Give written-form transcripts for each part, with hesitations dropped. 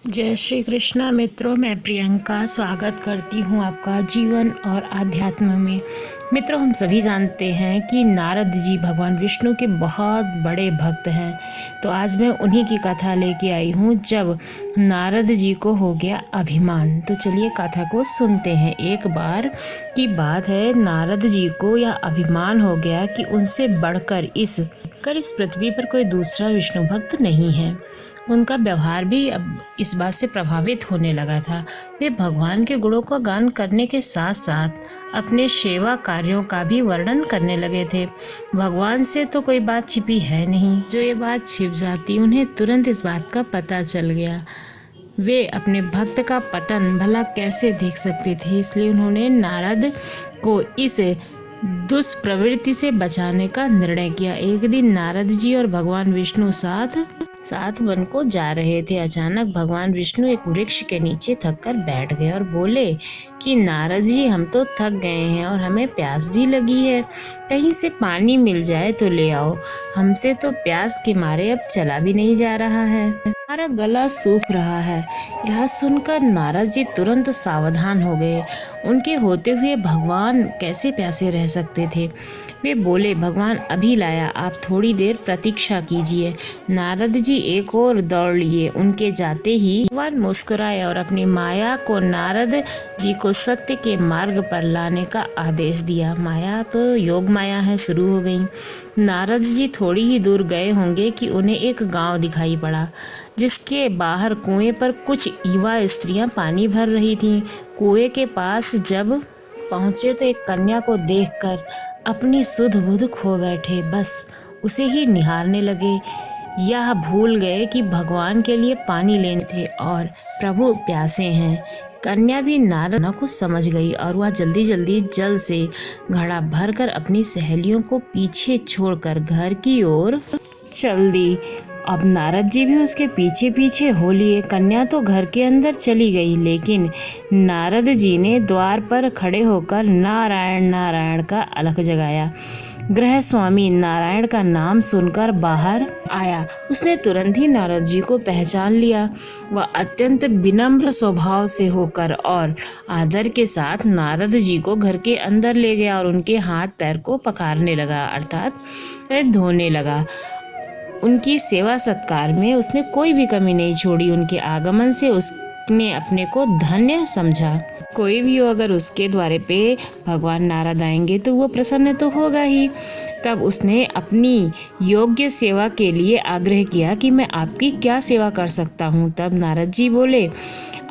जय श्री कृष्णा मित्रों, मैं प्रियंका स्वागत करती हूँ आपका जीवन और आध्यात्म में। मित्रों, हम सभी जानते हैं कि नारद जी भगवान विष्णु के बहुत बड़े भक्त हैं। तो आज मैं उन्हीं की कथा लेके आई हूँ जब नारद जी को हो गया अभिमान। तो चलिए कथा को सुनते हैं। एक बार की बात है, नारद जी को यह अभिमान हो गया कि उनसे बढ़कर इस पृथ्वी पर कोई दूसरा विष्णु भक्त नहीं है। उनका व्यवहार भी अब इस बात से प्रभावित होने लगा था। वे भगवान के गुणों का गान करने के साथ साथ अपने सेवा कार्यों का भी वर्णन करने लगे थे। भगवान से तो कोई बात छिपी है नहीं, जो ये बात छिप जाती उन्हें तुरंत इस बात का पता चल गया। वे अपने भक्त का पतन भला कैसे देख सकते थे, इसलिए उन्होंने नारद को इस दुष्प्रवृत्ति से बचाने का निर्णय किया। एक दिन नारद जी और भगवान विष्णु साथ वन को जा रहे थे। अचानक भगवान विष्णु एक वृक्ष के नीचे थक कर बैठ गए और बोले कि नारद जी, हम तो थक गए हैं और हमें प्यास भी लगी है। कहीं से पानी मिल जाए तो ले आओ। हमसे तो प्यास के मारे अब चला भी नहीं जा रहा है। हमारा गला सूख रहा है। यह सुनकर नारद जी तुरंत सावधान हो गए। उनके होते हुए भगवान कैसे प्यासे रह सकते थे। वे बोले, भगवान अभी लाया, आप थोड़ी देर प्रतीक्षा कीजिए। नारद जी एक और दौड़ लिए। उनके जाते ही भगवान मुस्कुराए और अपनी माया को नारद जी को सत्य के मार्ग पर लाने का आदेश दिया। माया तो योग माया है, शुरू हो गई। नारद जी थोड़ी ही दूर गए होंगे कि उन्हें एक गांव दिखाई पड़ा, जिसके बाहर कुएं पर कुछ युवा स्त्रियां पानी भर रही थीं। कुएं के पास जब पहुंचे तो एक कन्या को देखकर अपनी सुध बुध खो बैठे। बस उसे ही निहारने लगे। यह भूल गए कि भगवान के लिए पानी लेने थे और प्रभु प्यासे हैं। कन्या भी नारद को समझ गई और वह जल्दी जल्दी जल से घड़ा भरकर अपनी सहेलियों को पीछे छोड़कर घर की ओर चल दी। अब नारद जी भी उसके पीछे पीछे हो लिए। कन्या तो घर के अंदर चली गई, लेकिन नारद जी ने द्वार पर खड़े होकर नारायण नारायण का अलख जगाया। गृह स्वामी नारायण का नाम सुनकर बाहर आया। उसने तुरंत ही नारद जी को पहचान लिया। वह अत्यंत विनम्र स्वभाव से होकर और आदर के साथ नारद जी को घर के अंदर ले गया और उनके हाथ पैर को पखारने लगा, अर्थात धोने लगा। उनकी सेवा सत्कार में उसने कोई भी कमी नहीं छोड़ी। उनके आगमन से उसने अपने को धन्य समझा। कोई भी हो, अगर उसके द्वारे पे भगवान नारद आएंगे तो वो प्रसन्न तो होगा ही। तब उसने अपनी योग्य सेवा के लिए आग्रह किया कि मैं आपकी क्या सेवा कर सकता हूँ। तब नारद जी बोले,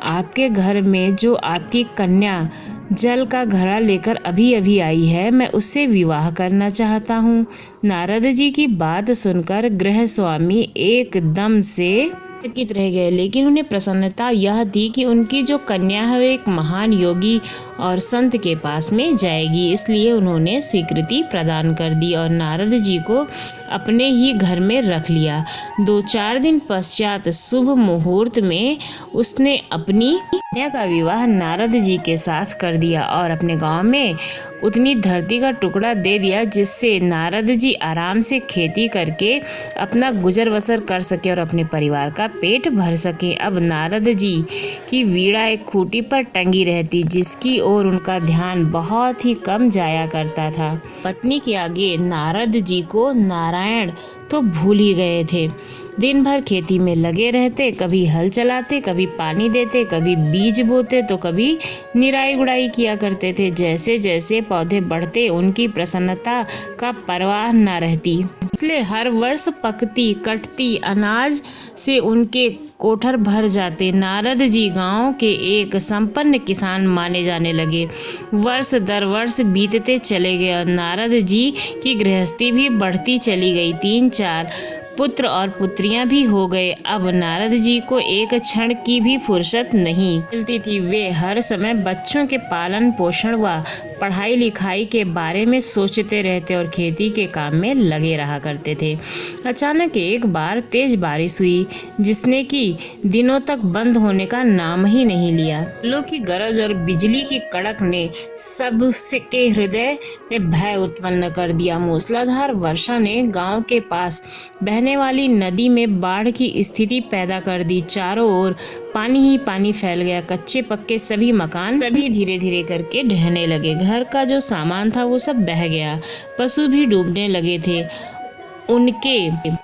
आपके घर में जो आपकी कन्या जल का घड़ा लेकर अभी अभी आई है, मैं उससे विवाह करना चाहता हूँ। नारद जी की बात सुनकर गृह स्वामी एकदम से चकित रह गए, लेकिन उन्हें प्रसन्नता यह थी कि उनकी जो कन्या है वो एक महान योगी और संत के पास में जाएगी। इसलिए उन्होंने स्वीकृति प्रदान कर दी और नारद जी को अपने ही घर में रख लिया। 2-4 दिन पश्चात शुभ मुहूर्त में उसने अपनी कन्या का विवाह नारद जी के साथ कर दिया और अपने गांव में उतनी धरती का टुकड़ा दे दिया जिससे नारद जी आराम से खेती करके अपना गुजर बसर कर सके और अपने परिवार का पेट भर सके। अब नारद जी की वीणा एक खूंटी पर टंगी रहती, जिसकी ओर उनका ध्यान बहुत ही कम जाया करता था। पत्नी के आगे नारद जी को नारायण तो भूल ही गए थे। दिन भर खेती में लगे रहते, कभी हल चलाते, कभी पानी देते, कभी बीज बोते तो कभी निराई गुड़ाई किया करते थे। जैसे जैसे पौधे बढ़ते उनकी प्रसन्नता का परवाह न रहती, इसलिए हर वर्ष पकती कटती अनाज से उनके कोठर भर जाते। नारद जी गांव के एक संपन्न किसान माने जाने लगे। वर्ष दर वर्ष बीतते चले गए और नारद जी की गृहस्थी भी बढ़ती चली गई। 3-4 पुत्र और पुत्रियां भी हो गए। अब नारद जी को एक क्षण की भी फुर्सत नहीं मिलती थी। वे हर समय बच्चों के पालन पोषण व पढ़ाई लिखाई के बारे में सोचते रहते और खेती के काम में लगे रहा करते थे। अचानक एक बार तेज बारिश हुई, जिसने कि दिनों तक बंद होने का नाम ही नहीं लिया। लो की गरज और बिजली की कड़क ने सबके हृदय में भय उत्पन्न कर दिया। मूसलाधार वर्षा ने गांव के पास बहने बहने वाली नदी में बाढ़ की स्थिति पैदा कर दी। चारों ओर पानी ही पानी फैल गया। कच्चे पक्के सभी मकान सभी धीरे धीरे करके ढहने लगे। घर का जो सामान था वो सब बह गया। पशु भी डूबने लगे थे। उनके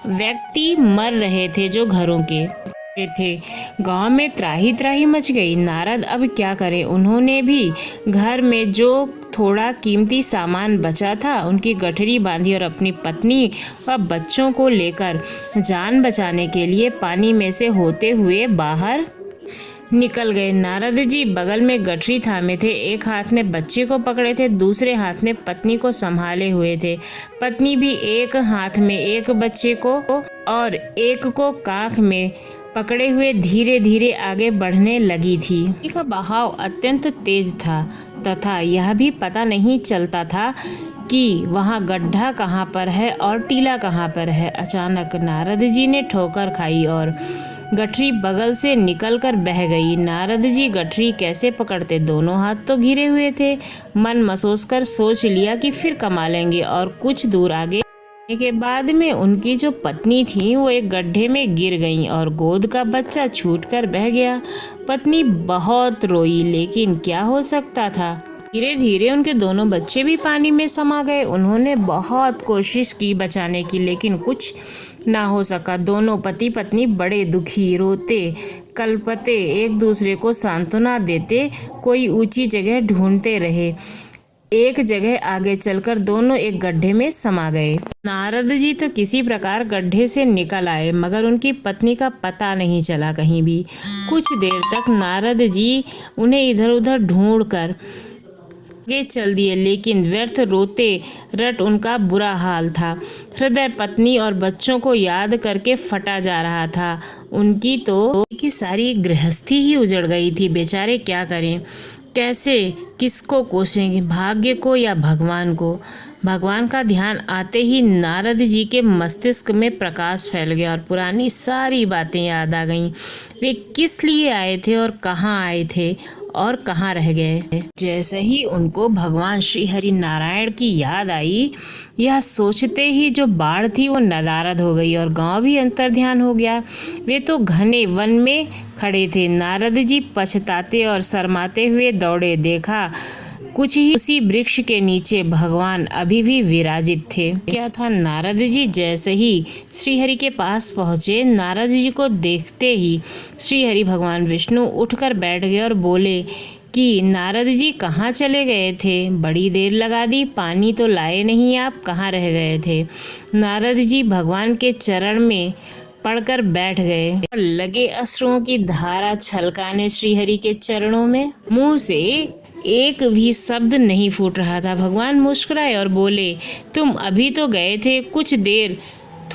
व्यक्ति मर रहे थे जो घरों के थे। गांव में त्राही त्राही मच गई। नारद अब क्या करें। उन्होंने भी घर में जो थोड़ा कीमती सामान बचा था उनकी गठरी बांधी और अपनी पत्नी व बच्चों को लेकर जान बचाने के लिए पानी में से होते हुए बाहर निकल गए। नारद जी बगल में गठरी थामे थे। एक हाथ में बच्चे को पकड़े थे, दूसरे हाथ में पत्नी को संभाले हुए थे। पत्नी भी एक हाथ में एक बच्चे को और एक को काख में पकड़े हुए धीरे धीरे आगे बढ़ने लगी थी। नदी का बहाव अत्यंत तेज था तथा यह भी पता नहीं चलता था कि वहाँ गड्ढा कहाँ पर है और टीला कहाँ पर है। अचानक नारद जी ने ठोकर खाई और गठरी बगल से निकलकर बह गई। नारद जी गठरी कैसे पकड़ते, दोनों हाथ तो घिरे हुए थे। मन मसोस कर सोच लिया कि फिर कमा लेंगे और कुछ दूर आगे के बाद में उनकी जो पत्नी थी वो एक गड्ढे में गिर गई और गोद का बच्चा छूटकर बह गया। पत्नी बहुत रोई, लेकिन क्या हो सकता था। धीरे धीरे उनके दोनों बच्चे भी पानी में समा गए। उन्होंने बहुत कोशिश की बचाने की, लेकिन कुछ ना हो सका। दोनों पति पत्नी बड़े दुखी, रोते कलपते, एक दूसरे को सांत्वना देते कोई ऊंची जगह ढूंढते रहे। एक जगह आगे चलकर दोनों एक गड्ढे में समा गए। नारद जी तो किसी प्रकार गड्ढे से निकल आए, मगर उनकी पत्नी का पता नहीं चला कहीं भी। कुछ देर तक नारद जी उन्हें इधर उधर ढूंढ कर आगे चल दिए, लेकिन व्यर्थ रोते रट उनका बुरा हाल था। हृदय पत्नी और बच्चों को याद करके फटा जा रहा था। उनकी तो सारी गृहस्थी ही उजड़ गई थी। बेचारे क्या करें, कैसे, किसको कोसेंगे, भाग्य को या भगवान को। भगवान का ध्यान आते ही नारद जी के मस्तिष्क में प्रकाश फैल गया और पुरानी सारी बातें याद आ गईं। वे किस लिए आए थे और कहाँ आए थे और कहाँ रह गए। जैसे ही उनको भगवान श्री हरि नारायण की याद आई, यह सोचते ही जो बाढ़ थी वो नदारद हो गई और गांव भी अंतर्ध्यान हो गया। वे तो घने वन में खड़े थे। नारद जी पछताते और शर्माते हुए दौड़े। देखा कुछ ही उसी वृक्ष के नीचे भगवान अभी भी विराजित थे। क्या था, नारद जी जैसे ही श्रीहरि के पास पहुँचे, नारद जी को देखते ही श्रीहरि भगवान विष्णु उठकर बैठ गए और बोले कि नारद जी कहाँ चले गए थे, बड़ी देर लगा दी, पानी तो लाए नहीं, आप कहाँ रह गए थे। नारद जी भगवान के चरण में पड़कर बैठ गए और लगे अश्रुओं की धारा छलकाने श्रीहरि के चरणों में। मुंह से एक भी शब्द नहीं फूट रहा था। भगवान मुस्कुराए और बोले, तुम अभी तो गए थे, कुछ देर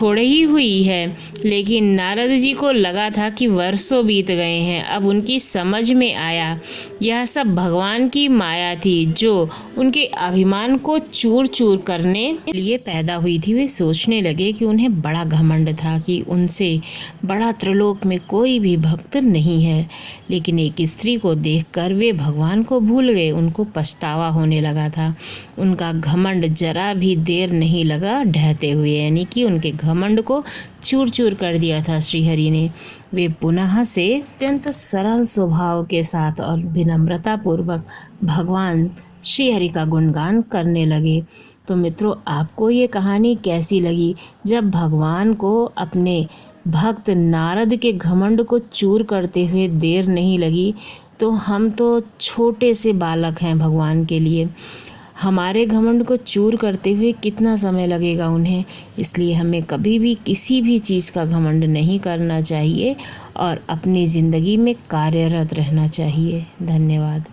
थोड़ी ही हुई है। लेकिन नारद जी को लगा था कि वर्षों बीत गए हैं। अब उनकी समझ में आया यह सब भगवान की माया थी जो उनके अभिमान को चूर चूर करने के लिए पैदा हुई थी। वे सोचने लगे कि उन्हें बड़ा घमंड था कि उनसे बड़ा त्रिलोक में कोई भी भक्त नहीं है। लेकिन एक स्त्री को देखकर वे भगवान को भूल गए। उनको पछतावा होने लगा था। उनका घमंड जरा भी देर नहीं लगा ढहते हुए, यानी कि उनके घमंड को चूर चूर कर दिया था श्रीहरि ने। वे पुनः से अत्यंत सरल स्वभाव के साथ और विनम्रता पूर्वक भगवान श्रीहरि का गुणगान करने लगे। तो मित्रों, आपको ये कहानी कैसी लगी? जब भगवान को अपने भक्त नारद के घमंड को चूर करते हुए देर नहीं लगी, तो हम तो छोटे से बालक हैं भगवान के लिए। हमारे घमंड को चूर करते हुए कितना समय लगेगा उन्हें। इसलिए हमें कभी भी किसी भी चीज़ का घमंड नहीं करना चाहिए और अपनी ज़िंदगी में कार्यरत रहना चाहिए। धन्यवाद।